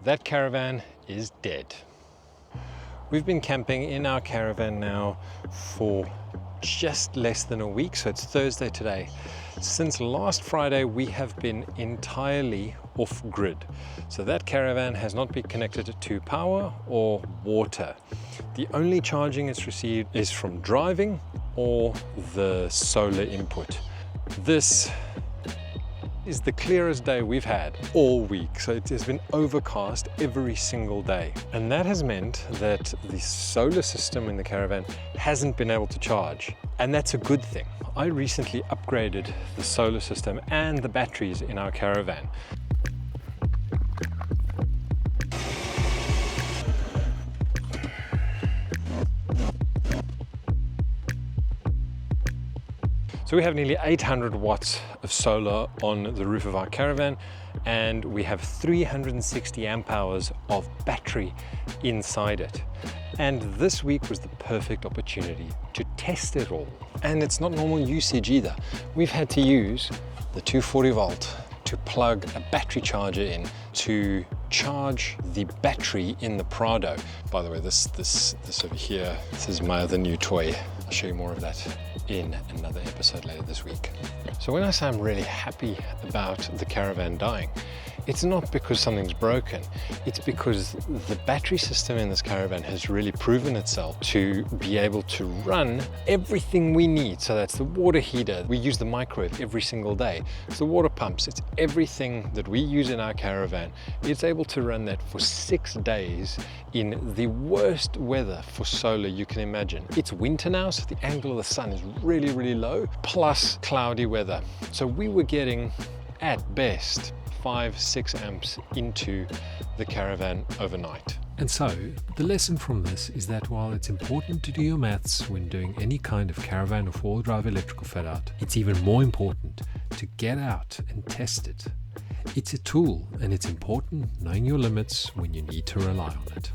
that caravan is dead. We've been camping in our caravan now for just less than a week, so it's Thursday today. Since last Friday, we have been entirely off-grid. So that caravan has not been connected to power or water. The only charging it's received is from driving or the solar input. This is the clearest day we've had all week. So it has been overcast every single day. And that has meant that the solar system in the caravan hasn't been able to charge. And that's a good thing. I recently upgraded the solar system and the batteries in our caravan. So we have nearly 800 watts of solar on the roof of our caravan, and we have 360 amp hours of battery inside it. And this week was the perfect opportunity to test it all. And it's not normal usage either. We've had to use the 240 volt to plug a battery charger in to charge the battery in the Prado. By the way, this over here, this is my other new toy. I'll show you more of that in another episode later this week. So when I say I'm really happy about the caravan dying, it's not because something's broken. It's because the battery system in this caravan has really proven itself to be able to run everything we need. So that's the water heater. We use the microwave every single day. It's the water pumps. It's everything that we use in our caravan. It's able to run that for 6 days in the worst weather for solar you can imagine. It's winter now, so the angle of the sun is really, really low, plus cloudy weather. So we were getting, at best, 5-6 amps into the caravan overnight. And so, the lesson from this is that while it's important to do your maths when doing any kind of caravan or four-wheel drive electrical fit out, it's even more important to get out and test it. It's a tool, and it's important knowing your limits when you need to rely on it.